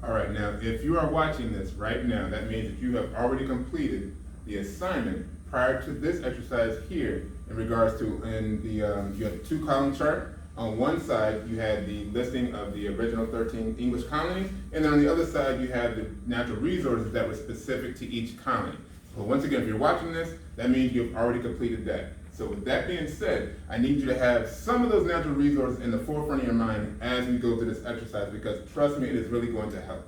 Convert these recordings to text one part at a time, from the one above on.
All right, now, if you are watching this right now, that means that you have already completed the assignment prior to this exercise here in regards to, you had the two-column chart. On one side, you had the listing of the original 13 English colonies, and then on the other side, you had the natural resources that were specific to each colony. So once again, if you're watching this, that means you've already completed that. So with that being said, I need you to have some of those natural resources in the forefront of your mind as we go through this exercise, because trust me, it is really going to help.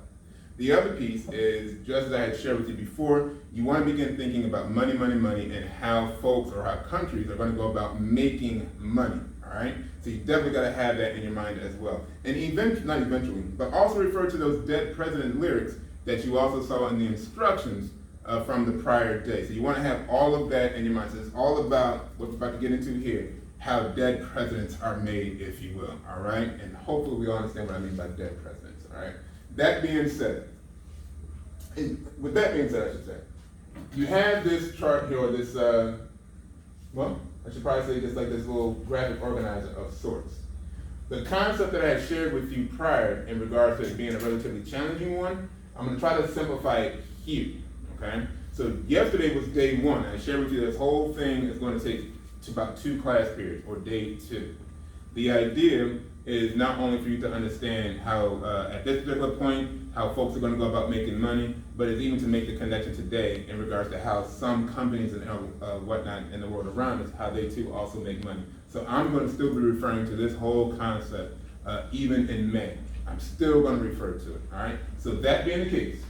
The other piece is, just as I had shared with you before, you want to begin thinking about money, and how folks or how countries are going to go about making money, all right? So you definitely got to have that in your mind as well. And not eventually, but also refer to those dead president lyrics that you also saw in the instructions from the prior day. So you want to have all of that in your mind. So it's all about what we're about to get into here, how dead presidents are made, if you will, all right? And hopefully we all understand what I mean by dead presidents, all right? That being said, I should say, you have this chart here, or this, well, I should probably say just like this little graphic organizer of sorts. The concept that I had shared with you prior in regards to it being a relatively challenging one, I'm going to try to simplify it here. Okay, so yesterday was day one. I shared with you this whole thing is going to take to about 2 class periods, or day 2. The idea is not only for you to understand how, at this particular point, how folks are going to go about making money, but it's even to make the connection today in regards to how some companies and whatnot in the world around us, how they too also make money. So I'm going to still be referring to this whole concept even in May. I'm still going to refer to it, all right? So that being the case,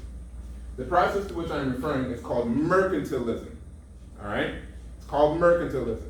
the process to which I'm referring is called mercantilism, all right? It's called mercantilism.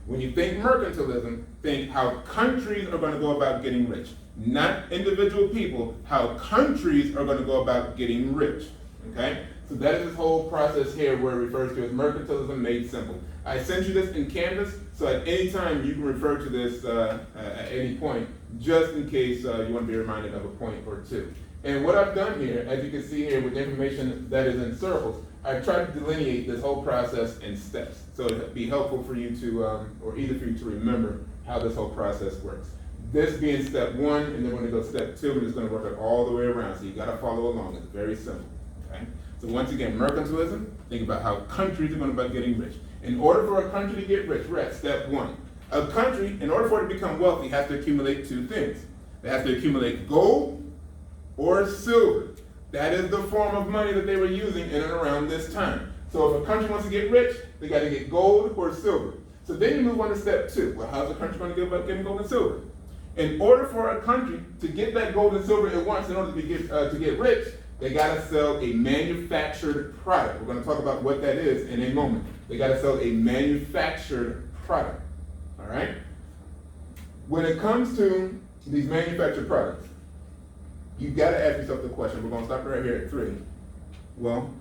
When you think mercantilism, think how countries are going to go about getting rich. Not individual people, how countries are going to go about getting rich, okay? So that is this whole process here where it refers to as mercantilism made simple. I sent you this in Canvas, so at any time you can refer to this at any point, just in case you want to be reminded of a point or two. And what I've done here, as you can see here with the information that is in circles, I've tried to delineate this whole process in steps. So it'd be helpful for you to, or easy for you to remember how this whole process works. This being step 1, and then when we go step 2, we're just going to work it all the way around. So you got to follow along. It's very simple. Okay? So once again, mercantilism, think about how countries are going about getting rich. In order for a country to get rich, we're at step 1. A country, in order for it to become wealthy, has to accumulate 2 things. It has to accumulate gold or silver. That is the form of money that they were using in and around this time. So if a country wants to get rich, they got to get gold or silver. So then you move on to step 2. Well, how's a country going to go about getting gold and silver? In order for a country to get that gold and silver it wants in order to get rich, they got to sell a manufactured product. We're going to talk about what that is in a moment. They got to sell a manufactured product. All right? When it comes to these manufactured products, you've got to ask yourself the question. We're going to stop right here at 3. Well,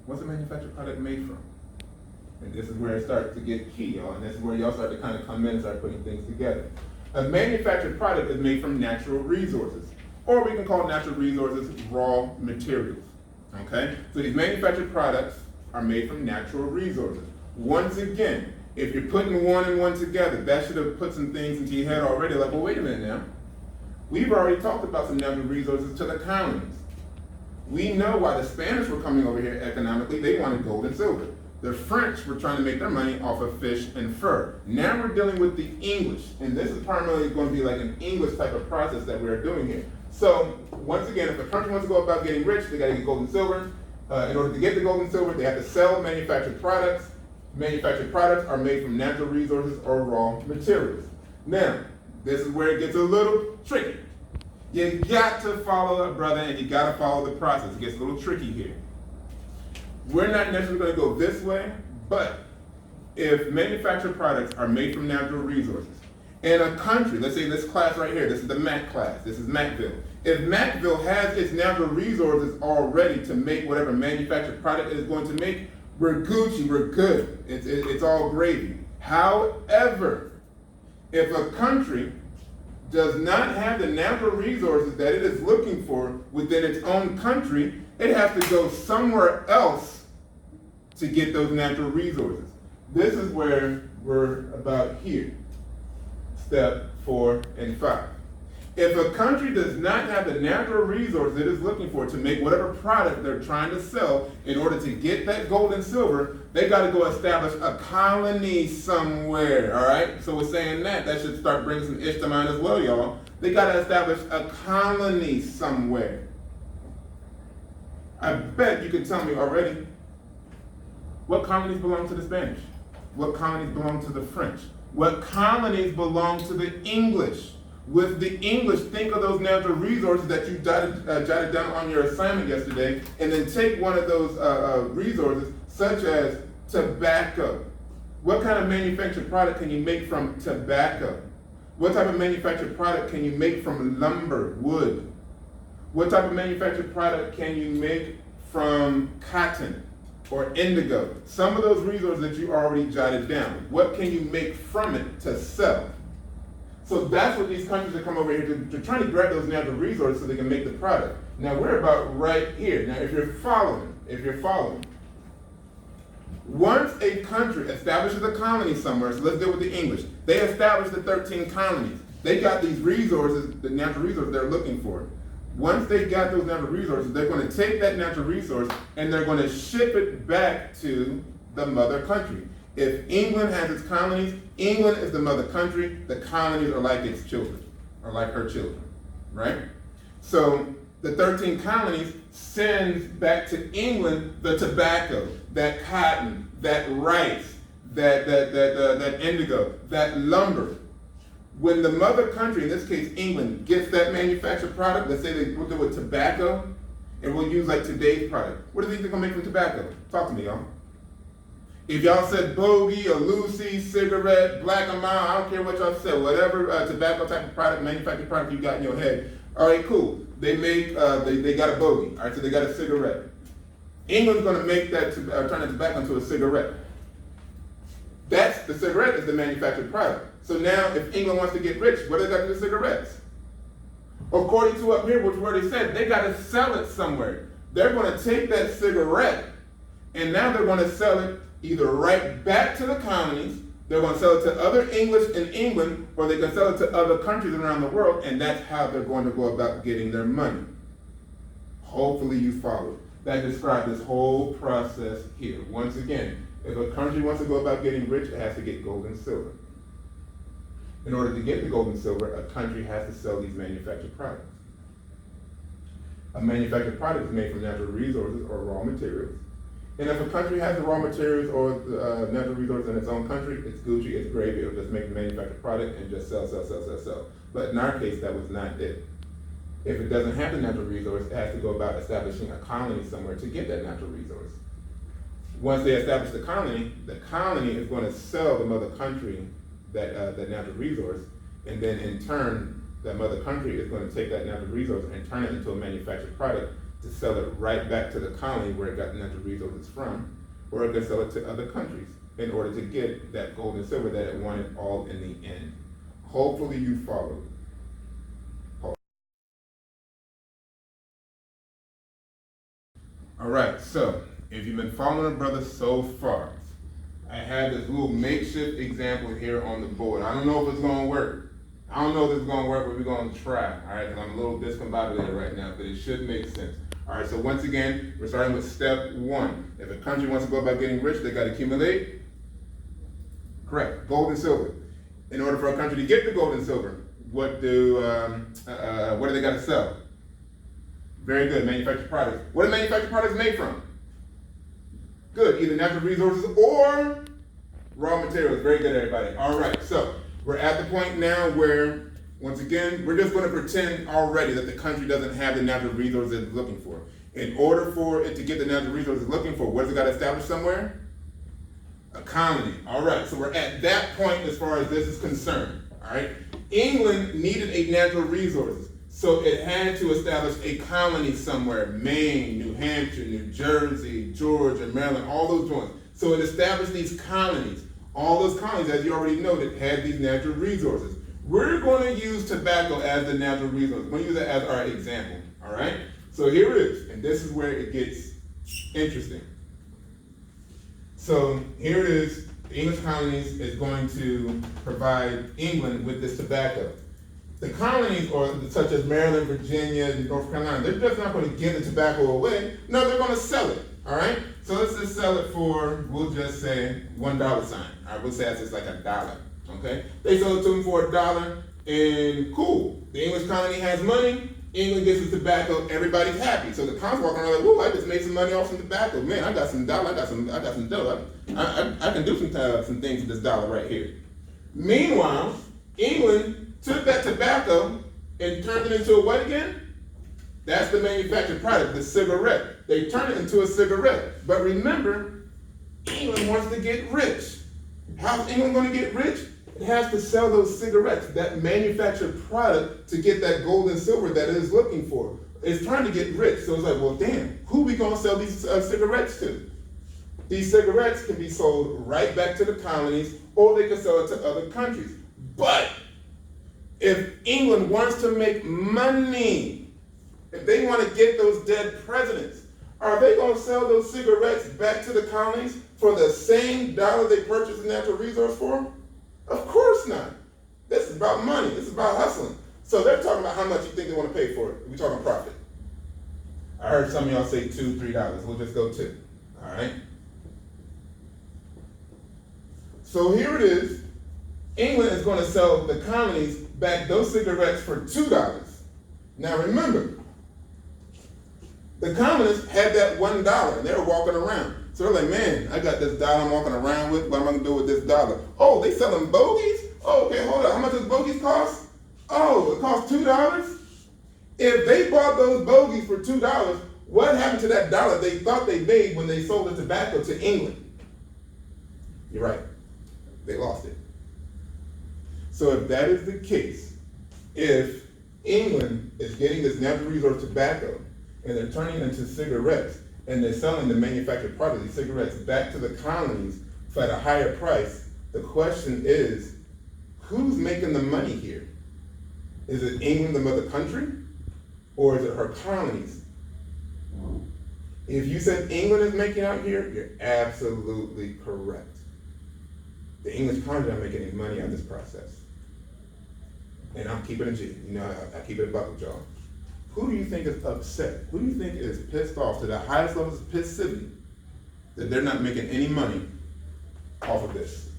what's a manufactured product made from? And this is where it starts to get key, y'all. And this is where y'all start to kind of come in and start putting things together. A manufactured product is made from natural resources, or we can call natural resources raw materials. Okay? So these manufactured products are made from natural resources. Once again, if you're putting one and one together, that should have put some things into your head already, like, well, wait a minute now. We've already talked about some natural resources to the colonies. We know why the Spanish were coming over here economically. They wanted gold and silver. The French were trying to make their money off of fish and fur. Now we're dealing with the English, and this is primarily going to be like an English type of process that we're doing here. So once again, if a country wants to go about getting rich, they got to get gold and silver. In order to get the gold and silver, they have to sell manufactured products. Manufactured products are made from natural resources or raw materials. Now, this is where it gets a little tricky. You got to follow it, brother, and you got to follow the process. It gets a little tricky here. We're not necessarily going to go this way, but if manufactured products are made from natural resources, in a country, let's say this class right here, this is the Mac class, this is Macville. If Macville has its natural resources already to make whatever manufactured product it is going to make, we're Gucci, we're good. It's all gravy. However, if a country does not have the natural resources that it is looking for within its own country, it has to go somewhere else to get those natural resources. This is where we're about here, step 4 and 5. If a country does not have the natural resource it is looking for to make whatever product they're trying to sell, in order to get that gold and silver, they got to go establish a colony somewhere, all right? So we're saying that should start bringing some ish to mind as well, y'all. They got to establish a colony somewhere. I bet you can tell me already what colonies belong to the Spanish, what colonies belong to the French, what colonies belong to the English. With the English, think of those natural resources that you jotted down on your assignment yesterday, and then take one of those resources, such as tobacco. What kind of manufactured product can you make from tobacco? What type of manufactured product can you make from lumber, wood? What type of manufactured product can you make from cotton or indigo? Some of those resources that you already jotted down. What can you make from it to sell? So that's what these countries are coming over here to. They're trying to grab those natural resources so they can make the product. Now we're about right here. Now if you're following, once a country establishes a colony somewhere, so let's deal with the English. They established the 13 colonies. They got these resources, the natural resources they're looking for. Once they got those natural resources, they're going to take that natural resource and they're going to ship it back to the mother country. If England has its colonies, England is the mother country, the colonies are like its children, or like her children, right? So the 13 colonies sends back to England the tobacco, that cotton, that rice, that indigo, that lumber. When the mother country, in this case England, gets that manufactured product, let's say we'll do with tobacco, and we'll use like today's product. What do you think they're gonna make from tobacco? Talk to me, y'all. If y'all said bogey, a Lucy, cigarette, black and mild, I don't care what y'all said, whatever tobacco type of product, manufactured product you got in your head. All right, cool. They make, they got a bogey. All right, so they got a cigarette. England's gonna make that, turn that tobacco into a cigarette. That's, the cigarette is the manufactured product. So now if England wants to get rich, what do they got to do with cigarettes? According to up here, which where they said, they got to sell it somewhere. They're gonna take that cigarette and now they're gonna sell it either right back to the colonies, they're going to sell it to other English in England, or they can sell it to other countries around the world, and that's how they're going to go about getting their money. Hopefully you followed. That describes this whole process here. Once again, if a country wants to go about getting rich, it has to get gold and silver. In order to get the gold and silver, a country has to sell these manufactured products. A manufactured product is made from natural resources or raw materials. And if a country has the raw materials or natural resources in its own country, it's Gucci, it's gravy, it'll just make a manufactured product and just sell. But in our case, that was not it. If it doesn't have the natural resource, it has to go about establishing a colony somewhere to get that natural resource. Once they establish the colony is going to sell the mother country that natural resource, and then in turn, that mother country is going to take that natural resource and turn it into a manufactured product to sell it right back to the colony where it got the natural resources from, or it can sell it to other countries in order to get that gold and silver that it wanted all in the end. Hopefully you followed. All right, so if you've been following a brother so far, I had this little makeshift example here on the board. I don't know if it's gonna work. I don't know if it's gonna work, but we're gonna try, all right? Because I'm a little discombobulated right now, but it should make sense. All right, so once again, we're starting with step one. If a country wants to go about getting rich, they gotta accumulate, correct, gold and silver. In order for a country to get the gold and silver, what do they gotta sell? Very good, manufactured products. What are manufactured products made from? Good, either natural resources or raw materials. Very good, everybody. All right, so we're at the point now where, once again, we're just going to pretend already that the country doesn't have the natural resources it's looking for. In order for it to get the natural resources it's looking for, what has it got to establish somewhere? A colony. All right, so we're at that point as far as this is concerned. All right, England needed a natural resources. So it had to establish a colony somewhere, Maine, New Hampshire, New Jersey, Georgia, Maryland, all those joints. So it established these colonies. All those colonies, as you already noted, had these natural resources. We're going to use tobacco as the natural resource. We're going to use that as our example, all right? So here it is, and this is where it gets interesting. So here it is, the English colonies is going to provide England with this tobacco. The colonies, or such as Maryland, Virginia, North Carolina, they're just not going to give the tobacco away. No, they're going to sell it. All right. So let's just sell it for, we'll just say $1 sign. All right, we'll say that's just like $1. Okay. They sold it to them for $1, and cool. The English colony has money. England gets the tobacco. Everybody's happy. So the colonists walking around like, "Whoa! I just made some money off some tobacco. Man, I got some dollar. I got some dough. I can do some things with this dollar right here." Meanwhile, England took that tobacco and turned it into a what again? That's the manufactured product, the cigarette. They turn it into a cigarette. But remember, England wants to get rich. How's England going to get rich? It has to sell those cigarettes, that manufactured product, to get that gold and silver that it is looking for. It's trying to get rich. So it's like, well, damn, who we going to sell these cigarettes to? These cigarettes can be sold right back to the colonies, or they can sell it to other countries. But if England wants to make money, if they want to get those dead presidents, are they going to sell those cigarettes back to the colonies for the same dollar they purchased the natural resource for? Of course not. This is about money. This is about hustling. So they're talking about how much you think they want to pay for it. We're talking profit. I heard some of y'all say $2, $3. We'll just go 2. All right? So here it is. England is going to sell the colonies back those cigarettes for $2. Now remember, the colonists had that $1 and they were walking around. So they're like, man, I got this dollar I'm walking around with. What am I going to do with this dollar? Oh, they selling bogeys? Oh, okay, hold on. How much does bogeys cost? Oh, it costs $2? If they bought those bogeys for $2, what happened to that dollar they thought they made when they sold the tobacco to England? You're right. They lost it. So if that is the case, if England is getting this natural resource tobacco and they're turning it into cigarettes, and they're selling the manufactured product, these cigarettes, back to the colonies for at a higher price, the question is, who's making the money here? Is it England, the mother country, or is it her colonies? If you said England is making out here, you're absolutely correct. The English colonies aren't making any money out of this process. And I'm keeping it G. You know, I keep it a buck with y'all. Who do you think is upset? Who do you think is pissed off to the highest levels of passivity that they're not making any money off of this?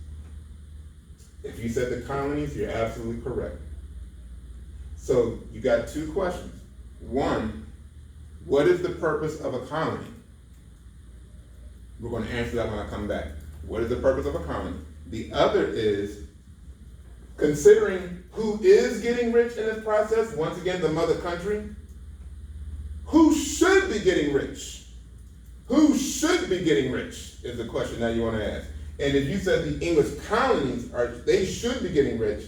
If you said the colonies, you're absolutely correct. So you got 2 questions. One, what is the purpose of a colony? We're going to answer that when I come back. What is the purpose of a colony? The other is, considering who is getting rich in this process, once again, the mother country, who should be getting rich? Who should be getting rich is the question that you want to ask. And if you said the English colonies they should be getting rich,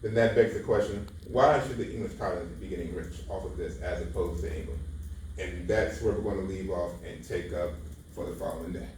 then that begs the question, why should the English colonies be getting rich off of this as opposed to England? And that's where we're going to leave off and take up for the following day.